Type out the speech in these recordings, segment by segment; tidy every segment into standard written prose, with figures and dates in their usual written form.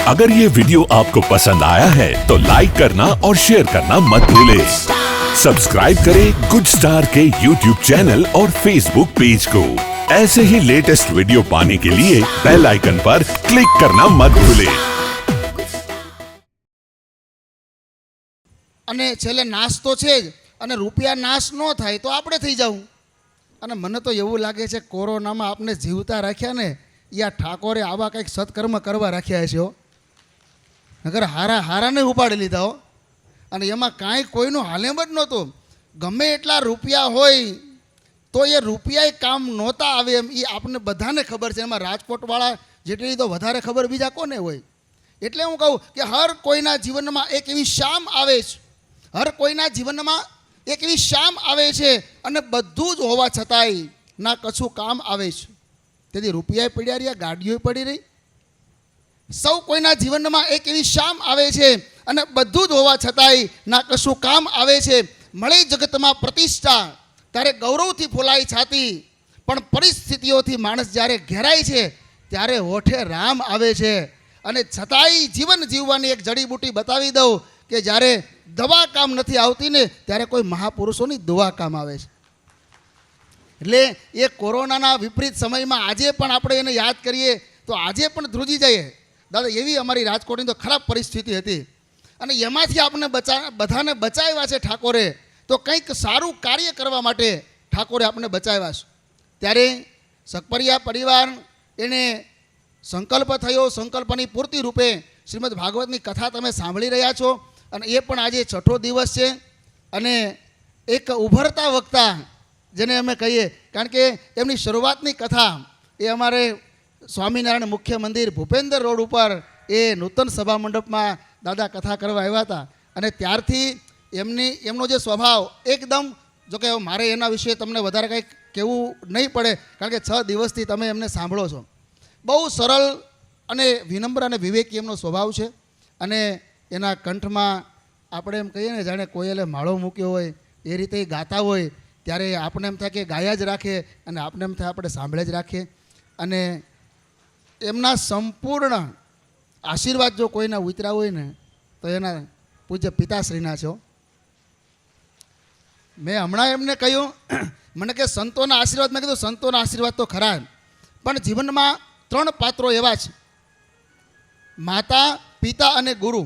अगर ये वीडियो आपको पसंद आया है तो लाइक करना और शेयर करना मत भूलें। सब्सक्राइब करें गुड स्टार के यूट्यूब चैनल और फेसबुक पेज को। ऐसे ही लेटेस्ट वीडियो पाने के लिए बेल आइकन पर क्लिक करना मत भूलें। અને છેલ્લે નાશ તો છે જ, અને રૂપિયા નાશ ન થાય તો આપણે થઈ જાવું. અને મને તો એવું લાગે છે કોરોનામાં આપણે જીવતા રાખ્યા ને યા ઠાકોરે આવા કંઈક સત્કર્મ કરવા રાખ્યા છે હો. નગર હારાને ઉપાડી લીધા હો. અને એમાં કાંઈ કોઈનું હાલેમ જ નહોતું. ગમે એટલા રૂપિયા હોય તો એ રૂપિયા કામ નહોતા આવે એમ એ આપણને બધાને ખબર છે. એમાં રાજકોટવાળા જેટલી તો વધારે ખબર બીજા કોને હોય. એટલે હું કહું કે હર કોઈના જીવનમાં એક એવી શામ આવે છે, હર કોઈના જીવનમાં એક એવી શામ આવે છે અને બધું જ હોવા છતાંય ના કશું કામ આવે છે. તેથી રૂપિયા પડ્યા રહ્યા, ગાડીઓ પડી રહી. સૌ કોઈના જીવનમાં એક એવી શામ આવે છે અને બધું જ હોવા છતાંય ના કશું કામ આવે છે. મળે જગતમાં પ્રતિષ્ઠા ત્યારે ગૌરવથી ફૂલાય છાતી, પણ પરિસ્થિતિઓથી માણસ જ્યારે ઘેરાય છે ત્યારે હોઠે રામ આવે છે. અને છતાંય જીવન જીવવાની એક જડીબુટી બતાવી દઉં કે જ્યારે દવા કામ નથી આવતી ને ત્યારે કોઈ મહાપુરુષોની દુઆ કામ આવે છે. એટલે એ કોરોનાના વિપરીત સમયમાં આજે પણ આપણે એને યાદ કરીએ તો આજે પણ ધ્રુજી જઈએ. દાદા એવી અમારી રાજકોટની તો ખરાબ પરિસ્થિતિ હતી અને એમાંથી આપણે બધાને બચાવ્યા છે ઠાકોરે. તો કંઈક સારું કાર્ય કરવા માટે ઠાકોરે આપણે બચાવ્યા છે. ત્યારે સકપરિયા પરિવાર એને સંકલ્પ થયો. સંકલ્પની પૂર્તિ રૂપે શ્રીમદ ભાગવતની કથા તમે સાંભળી રહ્યા છો. અને એ પણ આજે 6થો દિવસ છે. અને એક ઉભરતા વક્તા જેને અમે કહીએ, કારણ કે એમની શરૂઆતની કથા એ અમારે સ્વામિનારાયણ મુખ્ય મંદિર ભૂપેન્દ્ર રોડ ઉપર એ નૂતન સભા મંડપમાં દાદા કથા કરવા આવ્યા હતા. અને ત્યારથી એમનો જે સ્વભાવ એકદમ, જોકે મારે એના વિશે તમને વધારે કંઈક કહેવું નહીં પડે, કારણ કે 6 દિવસથી તમે એમને સાંભળો છો. બહુ સરળ અને વિનમ્ર અને વિવેકી એમનો સ્વભાવ છે. અને એના કંઠમાં આપણે એમ કહીએ ને જાણે કોયલે માળો મૂક્યો હોય એ રીતે ગાતા હોય ત્યારે આપણે એમ થાય કે ગાયા જ રાખે અને આપણે એમ થાય આપણે સાંભળે જ રાખીએ. અને એમના સંપૂર્ણ આશીર્વાદ જો કોઈના ઉતર્યા હોય ને તો એના પૂજ્ય પિતાશ્રીના છો. મેં હમણાં એમને કહ્યું, મને કે સંતોના આશીર્વાદ, મેં કીધું સંતોના આશીર્વાદ તો ખરા, પણ જીવનમાં 3 પાત્રો એવા છે, માતા, પિતા અને ગુરુ.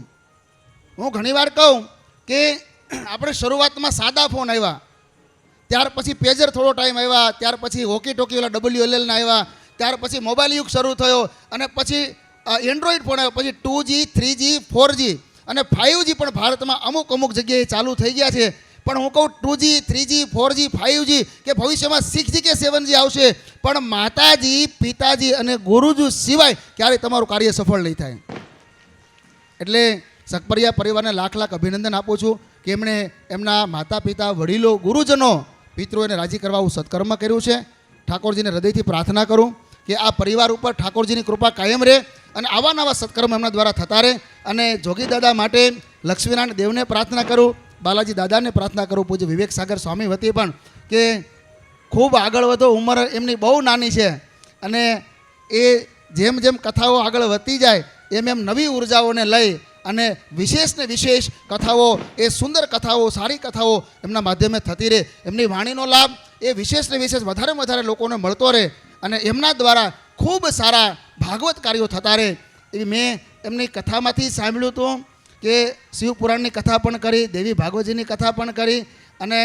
હું ઘણીવાર કહું કે આપણે શરૂઆતમાં સાદા ફોન આવ્યા, ત્યાર પછી પેજર થોડો ટાઈમ આવ્યા, ત્યાર પછી હોકી ટોકી ઓલા WLLના આવ્યા, ત્યાર પછી મોબાઈલ યુગ શરૂ થયો, અને પછી એન્ડ્રોઈડ ફોન આવ્યો, પછી 2G 3G 4G અને 5G પણ ભારતમાં અમુક જગ્યાએ ચાલુ થઈ ગયા છે. પણ હું કહું 2G 3G 4G 5G કે ભવિષ્યમાં 6G કે 7G આવશે, પણ માતાજી, પિતાજી અને ગુરુજી સિવાય ક્યારેય તમારું કાર્ય સફળ નહીં થાય. એટલે સકપરિયા પરિવારને લાખ અભિનંદન આપું છું કે એમણે એમના માતા પિતા, વડીલો, ગુરુજનો, પિતૃઓને રાજી કરવા આવું સત્કર્મ કર્યું છે. ઠાકોરજીને હૃદયથી પ્રાર્થના કરું કે આ પરિવાર ઉપર ઠાકોરજીની કૃપા કાયમ રહે અને આવા નવા સત્કર્મ એમના દ્વારા થતા રહે. અને જોગી દાદા માટે લક્ષ્મીનારાયણ દેવને પ્રાર્થના કરું, બાલાજી દાદાને પ્રાર્થના કરું, પૂજ્ય વિવેક સાગર સ્વામી વતી પણ કે ખૂબ આગળ વધો. ઉંમર એમની બહુ નાની છે અને એ જેમ કથાઓ આગળ વધતી જાય એમ નવી ઉર્જાઓને લઈ અને વિશેષને વિશેષ કથાઓ, એ સુંદર કથાઓ, સારી કથાઓ એમના માધ્યમે થતી રહે. એમની વાણીનો લાભ એ વિશેષને વિશેષ વધારે લોકોને મળતો રહે અને એમના દ્વારા ખૂબ સારા ભાગવત કાર્યો થતા રહે. એવી મેં એમની કથામાંથી સાંભળ્યું હતું કે શિવપુરાણની કથા પણ કરી, દેવી ભાગવતજીની કથા પણ કરી. અને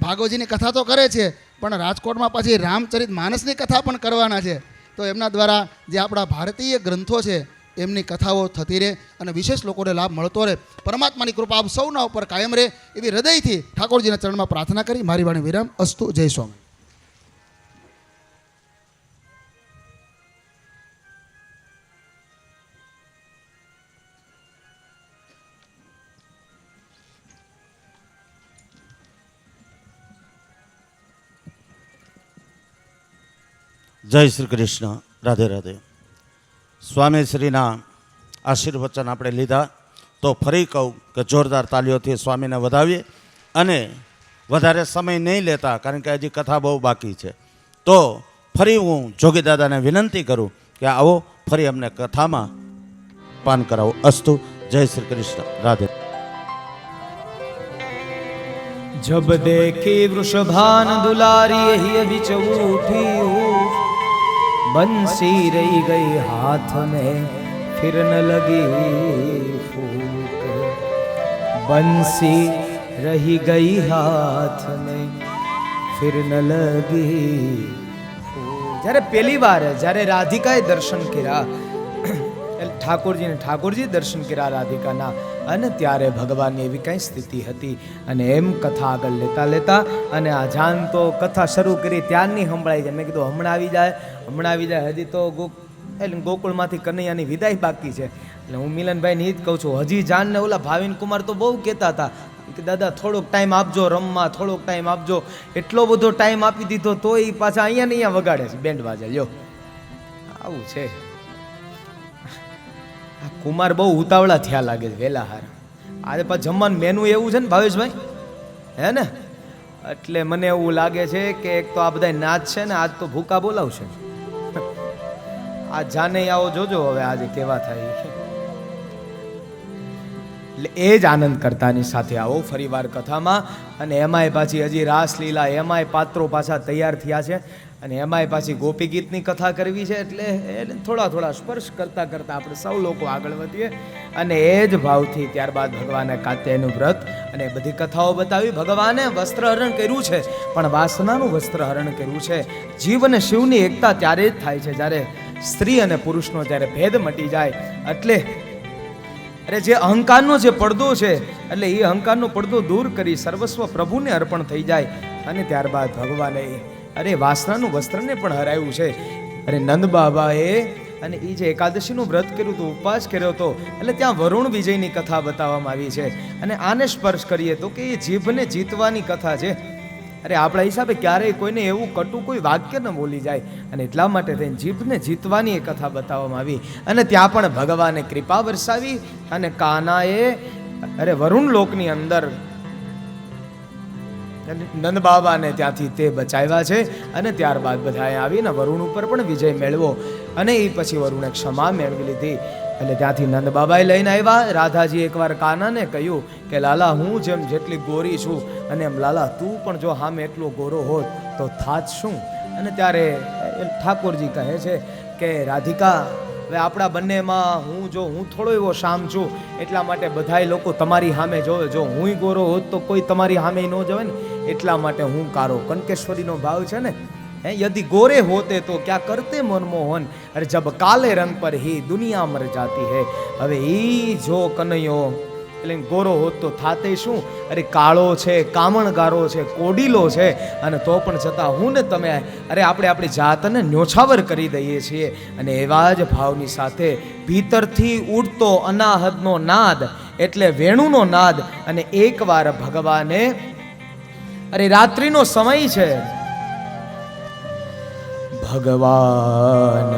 ભાગવતજીની કથા તો કરે છે પણ રાજકોટમાં પછી રામચરિત માનસની કથા પણ કરવાના છે. તો એમના દ્વારા જે આપણા ભારતીય ગ્રંથો છે એમની કથાઓ થતી રહે અને વિશેષ લોકોને લાભ મળતો રહે. પરમાત્માની કૃપા આપ સૌના ઉપર કાયમ રહે એવી હૃદયથી ઠાકોરજીના ચરણમાં પ્રાર્થના કરી મારી વાણી વિરામ. અસ્તુ. જય સ્વામી. જય શ્રી કૃષ્ણ. રાધે રાધે. સ્વામી શ્રીના આશીર્વચન આપણે લીધા તો ફરી કહું કે જોરદાર તાલીઓથી સ્વામીને વધાવીએ અને વધારે સમય નહીં લેતા, કારણ કે હજી કથા બહુ બાકી છે. તો ફરી હું જોગી દાદાને વિનંતી કરું કે આવો ફરી અમને કથામાં પાન કરાવો. અસ્તુ. જય શ્રી કૃષ્ણ. રાધે. जब देखी वृषभान दुलारी यही बिच उठी हूँ, बंसी रही गई हाथ में फिर न लगी फूक, बंसी रही गई हाथ में फिर ન લગી. જ્યારે પહેલી વાર જ્યારે રાધિકાએ દર્શન કર્યા, ઠાકોરજી દર્શન કર્યા રાધિકાના, અને ત્યારે ભગવાનની એવી કઈ સ્થિતિ હતી. અને એમ કથા આગળ લેતા લેતા અને આ જાન તો કથા શરૂ કરી ત્યારની સંભળાઈ જાય. મેં કીધું હમણાં આવી જાય, હજી તો ગોકુળમાંથી કનૈયાની વિદાય બાકી છે. એટલે હું મિલનભાઈને એ જ કહું છું, હજી જાન ને ઓલા ભાવિન કુમાર તો બહુ કહેતા હતા કે દાદા થોડોક ટાઈમ આપજો રમવા, થોડોક ટાઈમ આપજો. એટલો બધો ટાઈમ આપી દીધો તો એ પાછા અહીંયા ને અહીંયા વગાડે છે બેન્ડ વાજા. લ્યો આવું છે. કુમાર બહુ ઉતાવળા થયા લાગે છે વહેલા હાર. આજે પાછું જમવાનું મેનુ એવું છે ને ભાવેશભાઈ, હે ને? એટલે મને એવું લાગે છે કે એક તો આ બધા નાચ છે ને, આજ તો ભૂકા બોલાવશે. આ જાને આવો જોજો હવે આજે કેવા થાય. એટલે એ જ આનંદ કરતાની સાથે આવો ફરીવાર કથામાં. અને એમાંય પાછી હજી રાસલીલા, એમાંય પાત્રો પાછા તૈયાર થયા છે, અને એમાંય પાછી ગોપી ગીતની કથા કરવી છે. એટલે થોડા સ્પર્શ કરતા કરતા આપણે સૌ લોકો આગળ વધીએ. અને એ જ ભાવથી ત્યારબાદ ભગવાને કાત્યાયનું વ્રત અને બધી કથાઓ બતાવી. ભગવાને વસ્ત્રહરણ કર્યું છે, પણ વાસનાનું વસ્ત્રહરણ કર્યું છે. જીવ અને શિવની એકતા ત્યારે જ થાય છે જ્યારે સ્ત્રી અને પુરુષનો જ્યારે ભેદ મટી જાય. એટલે અરે જે અહંકારનો જે પડદો છે, એટલે એ અહંકારનો પડદો દૂર કરી સર્વસ્વ પ્રભુને અર્પણ થઈ જાય. અને ત્યારબાદ ભગવાને અરે વાસનાનું વસ્ત્રને પણ હરાવ્યું છે. અરે નંદ બાબાએ અને એ જે એકાદશીનું વ્રત કર્યું હતું, ઉપવાસ કર્યો હતો, એટલે ત્યાં વરુણ વિજયની કથા બતાવવામાં આવી છે. અને આને સ્પર્શ કરીએ તો કે એ જીભને જીતવાની કથા છે. અરે આપણા હિસાબે ક્યારેય કોઈને એવું કટુ કોઈ વાક્ય ન બોલી જાય, અને એટલા માટે થઈને જીભને જીતવાની એ કથા બતાવવામાં આવી. અને ત્યાં પણ ભગવાને કૃપા વરસાવી અને કાનાએ અરે વરુણ લોકની અંદર નંદ બાબાને ત્યાંથી તે બચાવ્યા છે. અને ત્યારબાદ બધાએ આવીને વરુણ ઉપર પણ વિજય મેળવો. અને એ પછી વરુણે ક્ષમા મેળવી લીધી. એટલે ત્યાંથી નંદ બાબાએ લઈને આવ્યા. રાધાજી એકવાર કાનાને કહ્યું કે લાલા, હું જેમ જેટલી ગોરી છું, અને એમ લાલા તું પણ જો હામે એટલો ગોરો હોત તો થાત શું? અને ત્યારે ઠાકોરજી કહે છે કે રાધિકા, હવે આપણા બંનેમાં હું થોડો એવો શામ છું, એટલા માટે બધાય લોકો તમારી સામે જોવે. જો હું ગોરો હોત તો કોઈ તમારી સામે ન જોવે ને, એટલા માટે હું કારો. કંકેશ્વરીનો ભાવ છે ને, यदि गोरे होते तो क्या करते मनमोहन, अरे जब काले रंग पर ही दुनिया मर जाती है. હવે ઈ જો કનૈયો એટલે ગોરો હોત તો થાતે શું? અરે કાળો છે, કામણગારો છે, કોડીલો છે, અને તો પણ છતાં હું ને તમે અરે આપણે આપણી જાતને ન્યોછાવર કરી દઈએ છીએ. અને એવા જ ભાવની સાથે ભીતરથી ઉડતો અનાહદનો નાદ એટલે વેણુનો નાદ. અને એકવાર ભગવાને અરે રાત્રિનો સમય છે, ભગવાન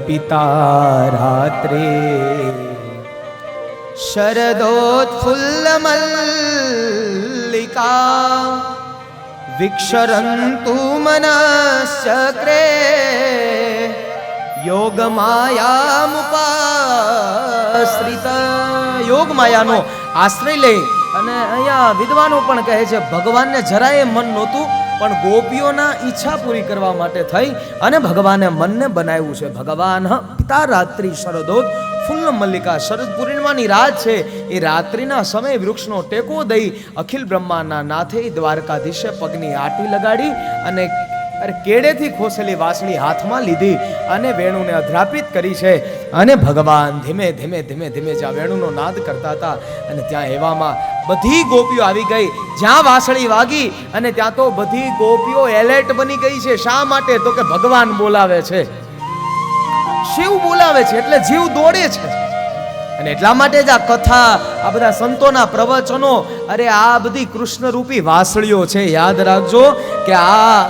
પિતા રાત્રે શરદોત્ફુલ્લ મલ્લિકા વિક્ષરંતુ મનશ્ચક્રે યોગ માયામુપાશ્રિત. યોગ માયાનો આશ્રય લઈ અને અહીંયા વિદ્વાનો પણ કહે છે ભગવાનને જરાય મન નહોતું, પણ ગોપીઓના ઈચ્છા પૂરી કરવા માટે થઈ અને ભગવાને મનને બનાવ્યું છે. ભગવાન પિતા રાત્રિ શરદોત ફૂલ મલ્લિકા. શરદ પૂર્ણિમાની રાત છે, એ રાત્રિના સમયે વૃક્ષનો ટેકો દઈ અખિલ બ્રહ્માંડના નાથે દ્વારકાધીશે પગની આટી લગાડી અને કેડેથી ખોસેલી વાસળી હાથમાં લીધી અને વેણુને અધ્રાપિત કરી છે. અને ભગવાન ધીમે ધીમે ધીમે ધીમે જ્યાં વેણુનો નાદ કરતા હતા, અને ત્યાં એવામાં બધી ગોપીઓ આવી ગઈ. જ્યાં વાસળી વાગી અને ત્યાં તો બધી ગોપીઓ એલર્ટ બની ગઈ છે. શા માટે? તો કે ભગવાન બોલાવે છે, શિવ બોલાવે છે, એટલે જીવ દોડે છે. અને એટલા માટે જ આ કથા, આ બધા સંતોના પ્રવચનો, અરે આ બધી કૃષ્ણ રૂપી વાસળીઓ છે. યાદ રાખજો કે આ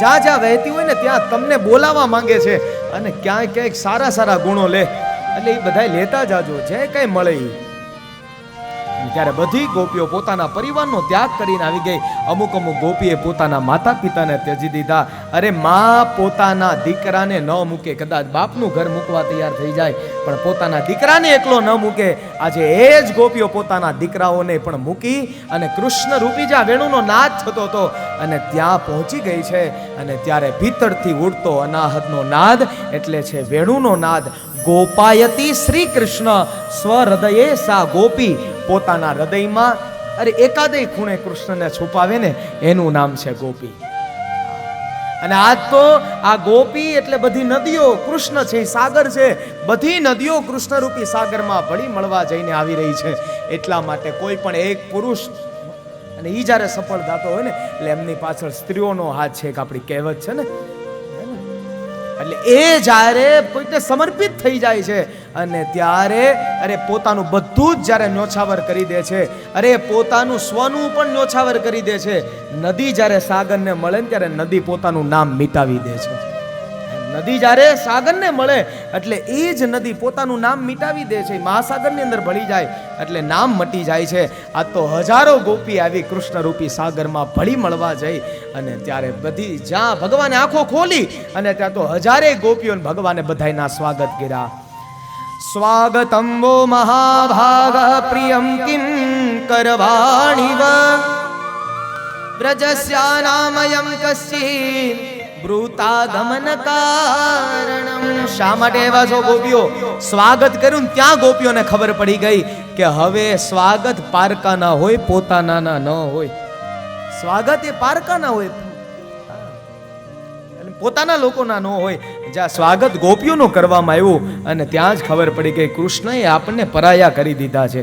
જ્યાં જ્યાં વહેતી હોય ને ત્યાં તમને બોલાવવા માંગે છે. અને ક્યાંય ક્યાંક સારા સારા ગુણો લે, એટલે એ બધા લેતા જાજો જે કઈ મળે. ત્યારે બધી ગોપીઓ પોતાના પરિવારનો ત્યાગ કરીને આવી ગઈ. અમુક ગોપીએ પોતાના માતા પિતાને ત્યજી દીધા અરે માં પોતાના દીકરાને ન મૂકે, કદાચ બાપનું ઘર મૂકવા તૈયાર થઈ જાય પણ પોતાના દીકરાને એકલો ન મૂકે. આજે એ જ ગોપીઓ પોતાના દીકરાઓને પણ મૂકી અને કૃષ્ણ રૂપી જ્યાં વેણુનો નાદ થતો હતો અને ત્યાં પહોંચી ગઈ છે. અને ત્યારે ભીતરથી ઉડતો અનાહતનો નાદ એટલે છે વેણુનો નાદ. ગોપાયતી શ્રી કૃષ્ણ સ્વહૃદયે સા ગોપી. પોતાના હૃદયમાં એકાદય ખૂણે કૃષ્ણને છુપાવે ને એનું નામ છે ગોપી. અને આજ તો આ ગોપી એટલે બધી નદીઓ, કૃષ્ણ છે સાગર છે, બધી નદીઓ કૃષ્ણરૂપી સાગરમાં ભળી મળવા જઈને આવી રહી છે. એટલા માટે કોઈ પણ એક પુરુષ અને ઈ જ્યારે સફળ થતો હોય ને એટલે એમની પાછળ સ્ત્રીઓનો હાથ છે, એક આપણી કહેવત છે ને. એટલે એ જ્યારે કોઈને સમર્પિત થઈ જાય છે અને ત્યારે પોતાનું બધું જ જ્યારે ન્યોછાવર કરી દે છે, પોતાનું સ્વનું પણ ન્યોછાવર કરી દે છે. નદી જ્યારે સાગરને મળે ને ત્યારે નદી પોતાનું નામ મિટાવી દે છે. નદી જ્યારે સાગરને મળે એટલે એ જ નદી પોતાનું નામ મિટાવી દે છે, મહાસાગરની અંદર ભળી જાય એટલે નામ મટી જાય છે. આ તો હજારો ગોપી આવી કૃષ્ણરૂપી સાગરમાં ભળી મળવા જઈ અને ત્યારે બધી જ્યાં ભગવાને આંખો ખોલી અને ત્યાં તો હજારે ગોપીઓને ભગવાને બધાયના સ્વાગત કર્યા. સ્વાગતમ વો મહાભાગ પ્રિયમ કિમ કરવાણીવ બ્રજસ્યાનામયમ કશ્ચિત બ્રૂતાગમન કારણમ. શા માટે એવા છો ગોપીઓ? સ્વાગત કર્યું ત્યાં ગોપીઓને ખબર પડી ગઈ કે હવે સ્વાગત પારકાના હોય, પોતાના ન હોય. સ્વાગત એ પારકાના હોય, પોતાના લોકોના ન હોય. જ્યાં સ્વાગત ગોપીઓનું કરવામાં આવ્યું અને ત્યાં જ ખબર પડી ગઈ કૃષ્ણએ આપણને પરાયા કરી દીધા છે,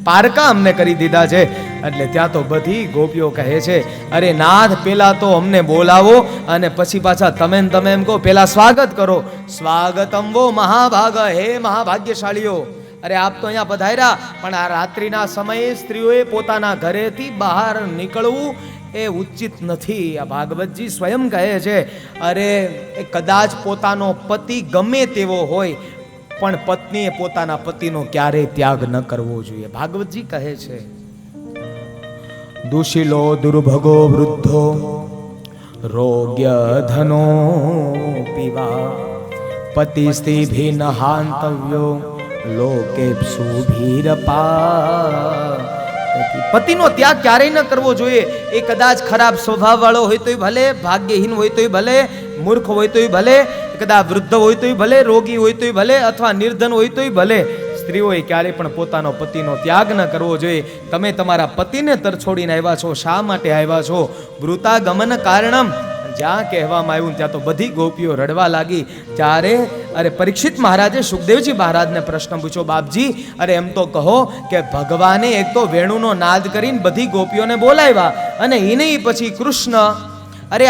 પારકા અમને કરી દીધા છે. એટલે ત્યાં તો બધી ગોપીઓ કહે છે અરે નાથ પેલા તો અમને બોલાવો અને પછી પાછા તમે એમ કહો, પેલા સ્વાગત કરો. સ્વાગતમ વો મહાભાગ, હે મહાભાગ્યશાળીઓ, આપ તો અહીંયા પધાર્યા પણ આ રાત્રિના સમયે સ્ત્રીઓએ પોતાના ઘરેથી બહાર નીકળવું એ ઉચિત નથી. આ ભાગવતજી સ્વયં કહે છે કદાચ પોતાનો પતિ ગમે તેવો હોય પણ પત્નીએ પોતાના પતિનો ક્યારેય ત્યાગ ન કરવો જોઈએ. ભાગવતજી કહે છે દુશીલો દુર્ભગો વૃદ્ધો રોગ્ય ધનો પીવા પતિસ્તી ભીન હાંતવ્યો લોકે સુભીરપા. પતિનો ત્યાગ ક્યારેય ન કરવો જોઈએ. એ કદાચ ખરાબ સ્વભાવ વાળો હોય તોય ભલે, ભાગ્યહીન હોય તોય ભલે, મૂર્ખ હોય તોય ભલે, કદાચ વૃદ્ધ હોય તોય ભલે, રોગી હોય તોય ભલે, અથવા નિર્ધન હોય તોય ભલે. સ્ત્રીઓએ ક્યારેય પણ પોતાનો પતિનો ત્યાગ ન કરવો જોઈએ. તમે તમારા પતિને તરછોડીને આવ્યા છો, શા માટે આવ્યા છો? વૃતાગમન કારણમ. જ્યાં કહેવામાં આવ્યું ત્યાં તો બધી ગોપીઓ રડવા લાગી. ત્યારે પરીક્ષિત મહારાજે સુખદેવજી મહારાજને પ્રશ્ન પૂછ્યો, બાપજી એમ તો કહો કે ભગવાને એક તો વેણુનો નાદ કરીને બધી ગોપીઓને બોલાવ્યા અને એને પછી કૃષ્ણ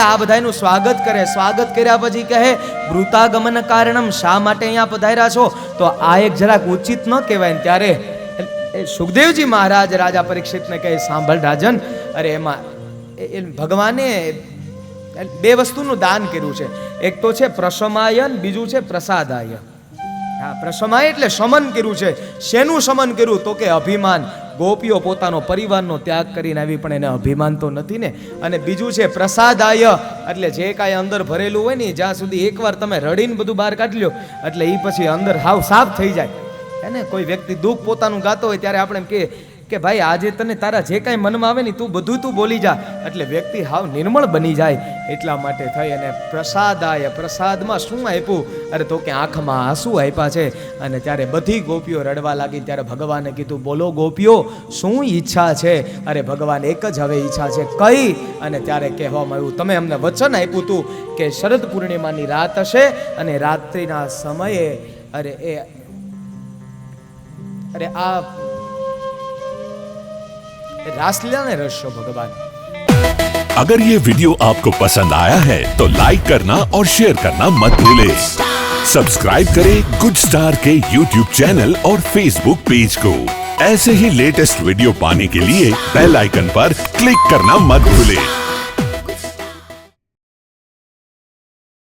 આ બધાનું સ્વાગત કરે. સ્વાગત કર્યા પછી કહે વૃતાગમન કારણમ, શા માટે અહીંયા પધાર્યા છો? તો આ એક જરાક ઉચિત ન કહેવાય. ત્યારે સુખદેવજી મહારાજ રાજા પરીક્ષિતને કહે સાંભળ રાજન, એમાં ભગવાને બે વસ્તુનું દાન કર્યું છે. એક તો છે પ્રશમાયન, બીજું છે પ્રસાદાય. પ્રશમાય એટલે શમન કર્યું છે. શેનું શમન કર્યું? તો કે અભિમાન. ગોપીઓ પોતાનો પરિવારનો ત્યાગ કરીને આવી પણ એને અભિમાન તો નથી ને. અને બીજું છે પ્રસાદાય એટલે જે કાંઈ અંદર ભરેલું હોય ને જ્યાં સુધી એકવાર તમે રડીને બધું બહાર કાઢી લો એટલે એ પછી અંદર હાવ સાફ થઈ જાય. એને કોઈ વ્યક્તિ દુઃખ પોતાનું ગાતો હોય ત્યારે આપણે એમ કે ભાઈ આજે તને તારા જે કાંઈ મનમાં આવે ને તું બધું તું બોલી જા, એટલે વ્યક્તિ હાવ નિર્મળ બની જાય. એટલા માટે થઈ અને પ્રસાદાય, પ્રસાદમાં શું આપ્યું? તો કે આંખમાં આંસુ આપ્યા છે. અને ત્યારે બધી ગોપીઓ રડવા લાગી. ત્યારે ભગવાને કીધું બોલો ગોપીઓ શું ઈચ્છા છે? ભગવાન એક જ હવે ઈચ્છા છે કઈ? અને ત્યારે કહેવામાં આવ્યું તમે અમને વચન આપ્યું હતું કે શરદ પૂર્ણિમાની રાત હશે અને રાત્રિના સમયે આ रासलीला ने रशो भगवान। अगर ये वीडियो आपको पसंद आया है तो लाइक करना और शेयर करना मत भूलें। सब्सक्राइब करें गुड स्टार के YouTube चैनल और Facebook पेज को। ऐसे ही लेटेस्ट वीडियो पाने के लिए बेल आइकन पर क्लिक करना मत भूलें।